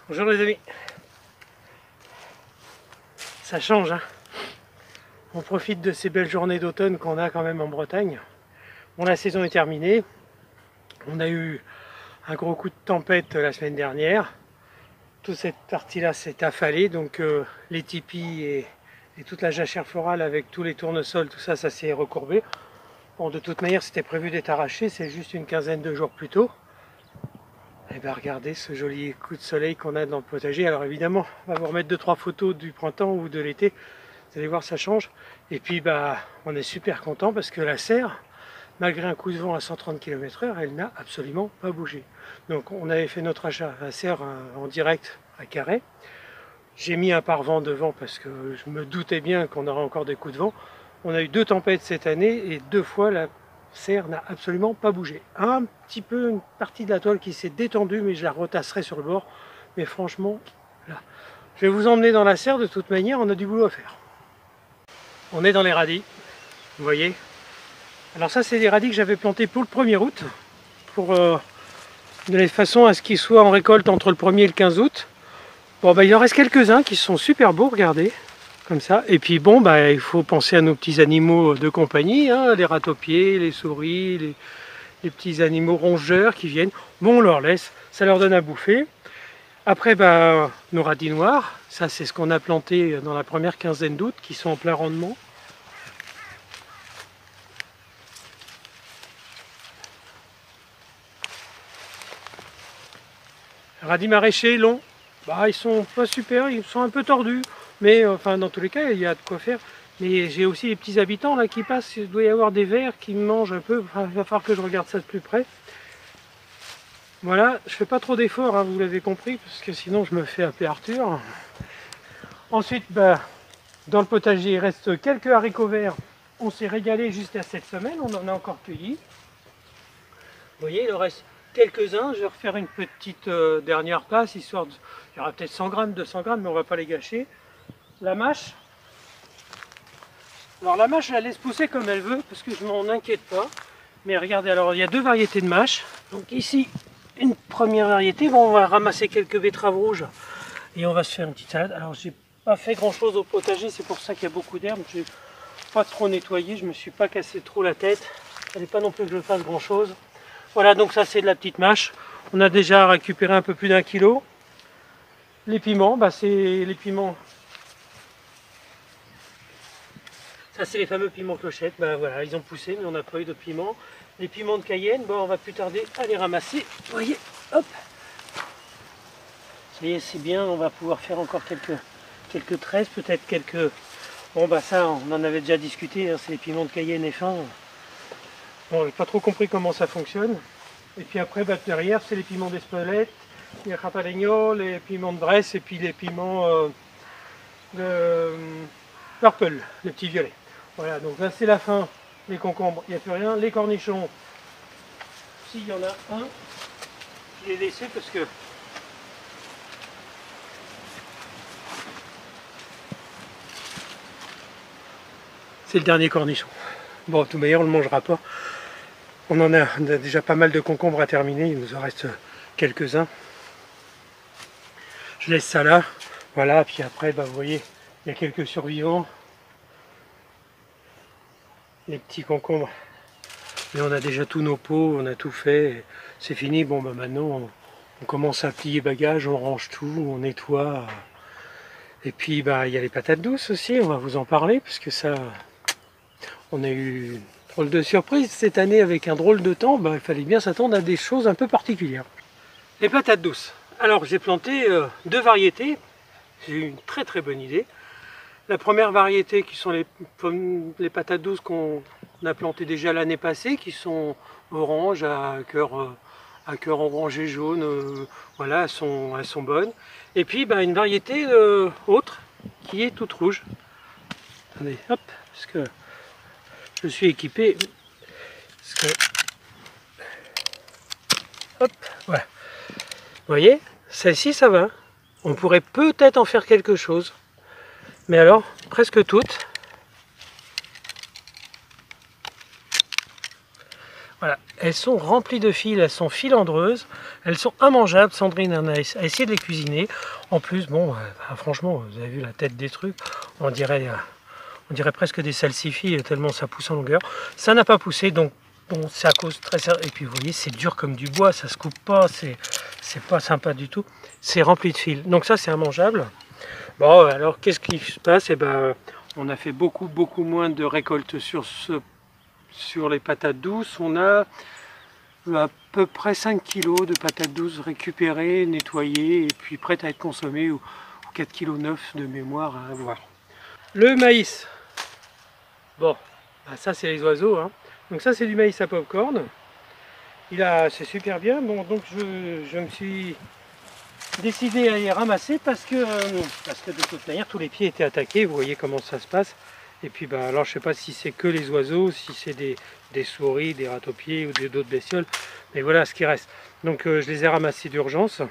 Bonjour les amis. Ça change, hein. On profite de ces belles journées d'automne qu'on a quand même en Bretagne. Bon, la saison est terminée. On a eu un gros coup de tempête la semaine dernière. Toute cette partie-là s'est affalée, donc les tipis et toute la jachère florale avec tous les tournesols, tout ça, ça s'est recourbé. Bon, de toute manière, c'était prévu d'être arraché, c'est juste une quinzaine de jours plus tôt. Et bien regardez ce joli coup de soleil qu'on a dans le potager. Alors évidemment, on va vous remettre 2-3 photos du printemps ou de l'été. Vous allez voir, ça change. Et puis bah, on est super content parce que la serre, malgré un coup de vent à 130 km/h, elle n'a absolument pas bougé. Donc on avait fait notre achat à la serre en direct à Carhaix. J'ai mis un pare-vent devant parce que je me doutais bien qu'on aurait encore des coups de vent. On a eu 2 tempêtes cette année et 2 fois la serre n'a absolument pas bougé. Un petit peu, une partie de la toile qui s'est détendue, mais je la retasserai sur le bord. Mais franchement, là, je vais vous emmener dans la serre. De toute manière, on a du boulot à faire. On est dans les radis, vous voyez. Alors ça, c'est des radis que j'avais plantés pour le 1er août, pour de façon à ce qu'ils soient en récolte entre le 1er et le 15 août. Bon, bah, il en reste quelques-uns qui sont super beaux, regardez. Comme ça. Et puis bon, bah, il faut penser à nos petits animaux de compagnie, hein, les ratopiers, les souris, les petits animaux rongeurs qui viennent. Bon, on leur laisse, ça leur donne à bouffer. Après, bah, nos radis noirs, ça c'est ce qu'on a planté dans la première quinzaine d'août, qui sont en plein rendement. Radis maraîchers longs, bah, ils sont pas super, ils sont un peu tordus. Mais enfin, dans tous les cas, il y a de quoi faire. Mais j'ai aussi les petits habitants là qui passent. Il doit y avoir des vers qui me mangent un peu. Enfin, il va falloir que je regarde ça de plus près. Voilà, je fais pas trop d'efforts, hein, vous l'avez compris, parce que sinon je me fais appeler Arthur. Ensuite, bah, dans le potager, il reste quelques haricots verts. On s'est régalé jusqu'à cette semaine, on en a encore cueilli. Vous voyez, il en reste quelques-uns. Je vais refaire une petite dernière passe, histoire de... Il y aura peut-être 100 grammes, 200 grammes, mais on va pas les gâcher. La mâche. Alors la mâche, je la laisse pousser comme elle veut, parce que je m'en inquiète pas. Mais regardez, alors il y a 2 variétés de mâche. Donc ici, une première variété. Bon, on va ramasser quelques betteraves rouges et on va se faire une petite salade. Alors j'ai pas fait grand chose au potager, c'est pour ça qu'il y a beaucoup d'herbes. J'ai pas trop nettoyé, je me suis pas cassé trop la tête. Il fallait pas non plus que je fasse grand chose. Voilà, donc ça c'est de la petite mâche. On a déjà récupéré un peu plus d'1 kilo. Les piments, bah c'est les piments. Ça c'est les fameux piments clochettes. Bah voilà, ils ont poussé, mais on n'a pas eu de piments. Les piments de Cayenne, bon, on va plus tarder à les ramasser. Vous voyez, hop. Ça y est, c'est bien. On va pouvoir faire encore quelques tresses, peut-être quelques. Bon bah ça, on en avait déjà discuté. Hein, c'est les piments de Cayenne et fin. Bon, j'ai pas trop compris comment ça fonctionne. Et puis après, bah, derrière, c'est les piments d'Espelette, les Rapalegno, les piments de Bresse et puis les piments de Purple, les petits violets. Voilà, donc là c'est la fin. Les concombres, il n'y a plus rien. Les cornichons, s'il y en a un, je l'ai laissé parce que c'est le dernier cornichon. Bon, de toute manière, on ne le mangera pas. On a déjà pas mal de concombres à terminer, il nous en reste quelques-uns. Je laisse ça là, voilà, puis après, bah, vous voyez, il y a quelques survivants. Les petits concombres. Mais on a déjà tous nos pots, on a tout fait, c'est fini. Bon, bah maintenant, on commence à plier bagages, on range tout, on nettoie. Et puis, bah, il y a les patates douces aussi, on va vous en parler, parce que ça, on a eu une drôle de surprise cette année avec un drôle de temps. Bah, il fallait bien s'attendre à des choses un peu particulières. Les patates douces. Alors, j'ai planté 2 variétés. J'ai eu une très très bonne idée. La première variété qui sont les patates douces qu'on a plantées déjà l'année passée, qui sont orange à cœur orange et jaune, voilà, elles sont bonnes. Et puis bah, une variété autre qui est toute rouge. Attendez, hop, parce que je suis équipé. Parce que, hop, voilà. Vous voyez, celle-ci ça va. On pourrait peut-être en faire quelque chose. Mais alors, presque toutes. Voilà, elles sont remplies de fils, elles sont filandreuses, elles sont immangeables. Sandrine a essayé de les cuisiner. En plus, bon, franchement, vous avez vu la tête des trucs, on dirait presque des salsifis tellement ça pousse en longueur. Ça n'a pas poussé, donc bon, c'est à cause très sérieux. Et puis vous voyez, c'est dur comme du bois, ça se coupe pas, c'est pas sympa du tout. C'est rempli de fils, donc ça c'est immangeable. Bon, alors qu'est-ce qui se passe? Eh ben, on a fait beaucoup moins de récoltes sur les patates douces. On a à peu près 5 kg de patates douces récupérées, nettoyées et puis prêtes à être consommées, ou 4,9 kg de mémoire à avoir. Le maïs, bon, bah ça c'est les oiseaux, hein. Donc ça c'est du maïs à popcorn. C'est super bien. Bon, donc je me suis décidé à les ramasser parce que de toute manière tous les pieds étaient attaqués. Vous voyez comment ça se passe. Et puis bah alors je sais pas si c'est que les oiseaux, si c'est des souris, des rats-aux-pieds ou d'autres bestioles. Mais voilà ce qui reste. Donc je les ai ramassés d'urgence.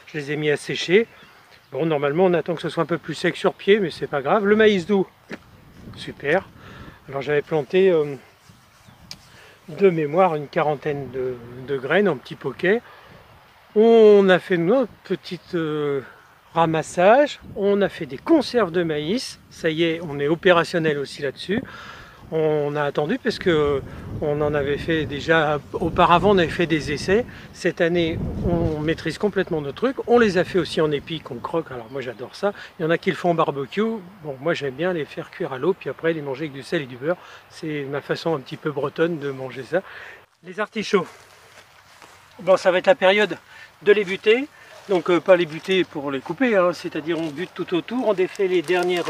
Je les ai mis à sécher. Bon, normalement on attend que ce soit un peu plus sec sur pied, mais c'est pas grave. Le maïs doux, super. Alors j'avais planté de mémoire une quarantaine de graines en petits poquets. On a fait notre petit ramassage, on a fait des conserves de maïs, ça y est, on est opérationnel aussi là-dessus. On a attendu parce que on en avait fait déjà auparavant, on avait fait des essais. Cette année, on maîtrise complètement nos trucs. On les a fait aussi en épi qu'on croque. Alors moi j'adore ça. Il y en a qui le font en barbecue. Bon, moi j'aime bien les faire cuire à l'eau, puis après les manger avec du sel et du beurre. C'est ma façon un petit peu bretonne de manger ça. Les artichauts. Bon, ça va être la période de les buter. Donc pas les buter pour les couper, hein. C'est-à-dire on bute tout autour, on défait les dernières...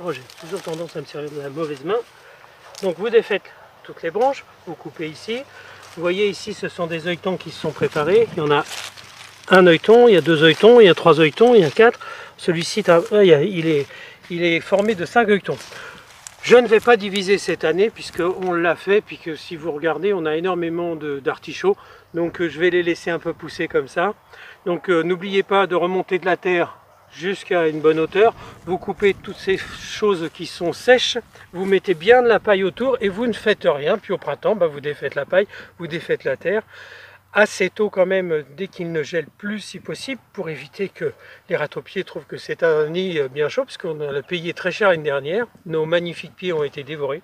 Oh, j'ai toujours tendance à me servir de la mauvaise main. Donc vous défaites toutes les branches, vous coupez ici. Vous voyez ici, ce sont des œilletons qui se sont préparés. Il y en a un œilleton, il y a 2 œilletons, il y a 3 œilletons, il y a 4. Celui-ci, il est formé de 5 œilletons. Je ne vais pas diviser cette année puisqu'on l'a fait, puis que si vous regardez, on a énormément d'artichauts. Donc je vais les laisser un peu pousser comme ça. Donc n'oubliez pas de remonter de la terre jusqu'à une bonne hauteur. Vous coupez toutes ces choses qui sont sèches, vous mettez bien de la paille autour et vous ne faites rien. Puis au printemps, bah, vous défaites la paille, vous défaites la terre. Assez tôt quand même, dès qu'il ne gèle plus si possible, pour éviter que les rats-aux-pieds trouvent que c'est un nid bien chaud, parce qu'on a payé très cher l'année dernière. Nos magnifiques pieds ont été dévorés.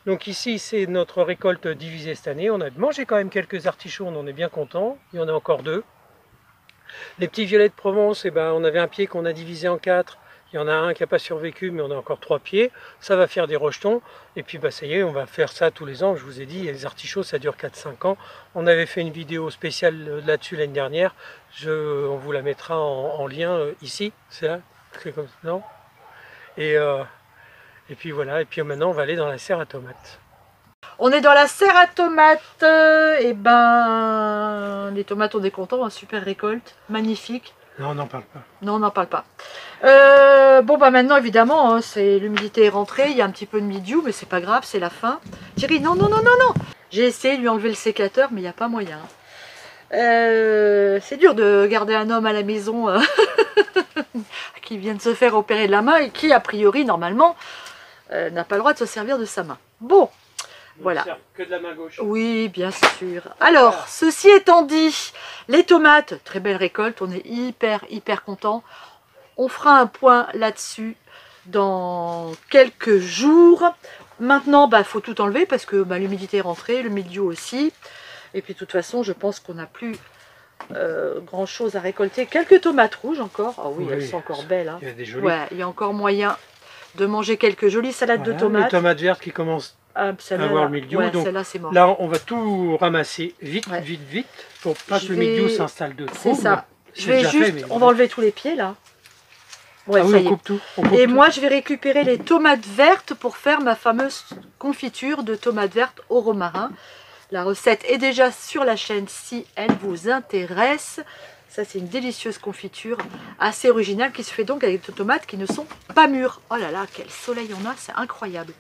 Donc ici, c'est notre récolte divisée cette année. On a mangé quand même quelques artichauts, on en est bien content. Il y en a encore 2. Les petits violets de Provence, eh ben, on avait un pied qu'on a divisé en 4. Il y en a un qui n'a pas survécu, mais on a encore 3 pieds. Ça va faire des rejetons. Et puis bah, ça y est, on va faire ça tous les ans. Je vous ai dit, les artichauts, ça dure 4-5 ans. On avait fait une vidéo spéciale là-dessus l'année dernière. On vous la mettra en lien ici. C'est là, c'est comme ça, non? Et puis voilà, et puis maintenant on va aller dans la serre à tomates. On est dans la serre à tomates, et ben les tomates on est content, hein, super récolte, magnifique. Non, on n'en parle pas. Non, on n'en parle pas. Bon bah maintenant évidemment, hein, l'humidité est rentrée, il y a un petit peu de mildiou, mais c'est pas grave, c'est la fin. Thierry, non, non, non, non, non. J'ai essayé de lui enlever le sécateur, mais il n'y a pas moyen. C'est dur de garder un homme à la maison qui vient de se faire opérer de la main et qui a priori normalement n'a pas le droit de se servir de sa main. Bon, voilà. Que de la main gauche. Oui, bien sûr. Alors, ceci étant dit, les tomates, très belle récolte, on est hyper content. On fera un point là-dessus dans quelques jours. Maintenant, bah, faut tout enlever parce que bah, l'humidité est rentrée, le mildiou aussi. Et puis de toute façon, je pense qu'on n'a plus grand chose à récolter. Quelques tomates rouges encore. Oh oui, elles sont encore belles. Hein. Il y a des jolies. Ouais, il y a encore moyen de manger quelques jolies salades de tomates. Les tomates vertes qui commencent à avoir le mildiou. Ouais, donc c'est mort. là, on va tout ramasser vite, ouais. vite, pour pas que le mildiou s'installe de trop. C'est ça. Je vais juste, on va enlever tous les pieds là. Ouais, ah oui, on coupe tout. Et moi, je vais récupérer les tomates vertes pour faire ma fameuse confiture de tomates vertes au romarin. La recette est déjà sur la chaîne si elle vous intéresse. Ça, c'est une délicieuse confiture assez originale qui se fait donc avec des tomates qui ne sont pas mûres. Oh là là, quel soleil on a, c'est incroyable.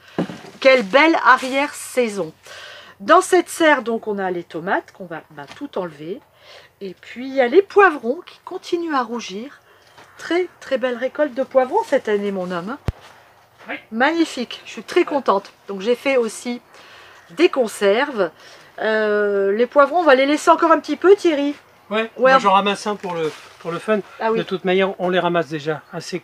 Quelle belle arrière-saison. Dans cette serre, donc, on a les tomates qu'on va tout enlever. Et puis, il y a les poivrons qui continuent à rougir. Très belle récolte de poivrons cette année, mon homme. Oui. Magnifique, je suis très contente. Donc, j'ai fait aussi des conserves. Les poivrons, on va les laisser encore un petit peu, Thierry. Ouais, moi j'en ramasse un pour le fun. Ah oui. De toute manière, on les ramasse déjà assez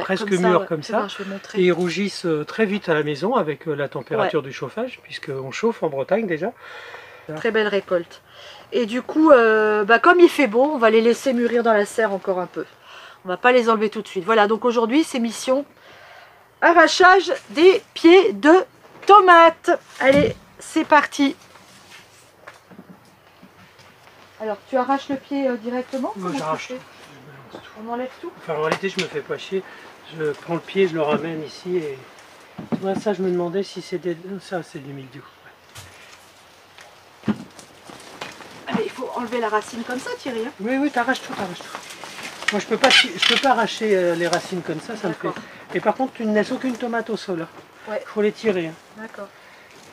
presque mûrs comme ça. Je vais montrer. Et ils rougissent très vite à la maison avec la température du chauffage, puisqu'on chauffe en Bretagne déjà. Très belle récolte. Et du coup, comme il fait beau, on va les laisser mûrir dans la serre encore un peu. On va pas les enlever tout de suite. Voilà, donc aujourd'hui, c'est mission arrachage des pieds de tomates. Allez, c'est parti. Alors, tu arraches le pied directement? Moi j'arrache tout. On enlève tout? Enfin, en réalité, je me fais pas chier. Je prends le pied, je le ramène ici. Et tu vois, ça, je me demandais si c'était... Ça, c'est du mildiou. Ouais. Allez, il faut enlever la racine comme ça, Thierry. Hein? Oui, oui, t'arraches tout, t'arraches tout. Moi, je peux pas arracher les racines comme ça me fait... Et par contre, tu ne laisses aucune tomate au sol. Il faut les tirer. Hein. D'accord.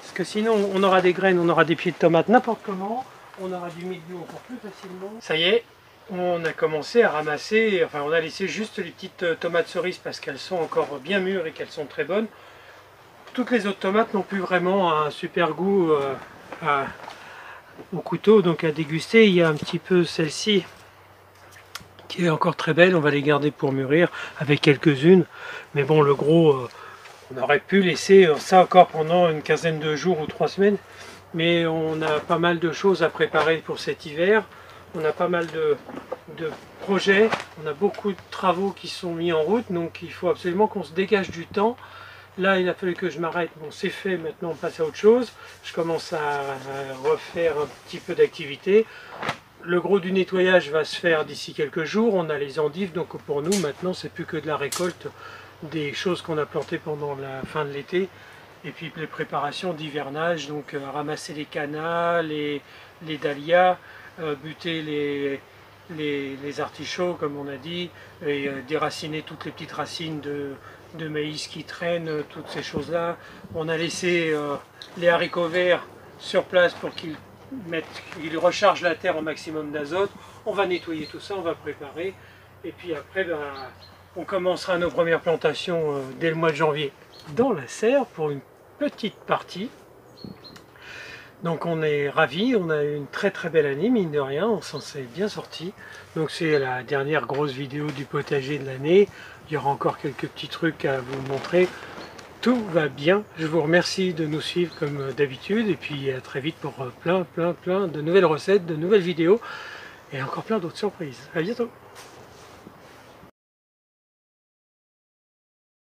Parce que sinon, on aura des graines, on aura des pieds de tomates n'importe comment. On aura du mildiou encore plus facilement. Ça y est, on a commencé à ramasser, enfin on a laissé juste les petites tomates cerises parce qu'elles sont encore bien mûres et qu'elles sont très bonnes. Toutes les autres tomates n'ont plus vraiment un super goût au couteau, donc à déguster. Il y a un petit peu celle-ci qui est encore très belle, on va les garder pour mûrir avec quelques-unes. Mais bon, le gros, on aurait pu laisser ça encore pendant une quinzaine de jours ou 3 semaines. Mais on a pas mal de choses à préparer pour cet hiver. On a pas mal de projets. On a beaucoup de travaux qui sont mis en route. Donc il faut absolument qu'on se dégage du temps. Là, il a fallu que je m'arrête. Bon, c'est fait. Maintenant, on passe à autre chose. Je commence à refaire un petit peu d'activité. Le gros du nettoyage va se faire d'ici quelques jours. On a les endives. Donc pour nous, maintenant, c'est plus que de la récolte des choses qu'on a plantées pendant la fin de l'été. Et puis les préparations d'hivernage, donc ramasser les cannas, les dahlias, buter les artichauts comme on a dit, et déraciner toutes les petites racines de maïs qui traînent, toutes ces choses-là. On a laissé les haricots verts sur place pour qu'ils rechargent la terre au maximum d'azote. On va nettoyer tout ça, on va préparer. Et puis après, on commencera nos premières plantations dès le mois de janvier dans la serre pour une petite partie. Donc on est ravis, on a eu une très très belle année, mine de rien, on s'en s'est bien sorti. Donc c'est la dernière grosse vidéo du potager de l'année. Il y aura encore quelques petits trucs à vous montrer. Tout va bien, je vous remercie de nous suivre comme d'habitude et puis à très vite pour plein de nouvelles recettes, de nouvelles vidéos et encore plein d'autres surprises. À bientôt.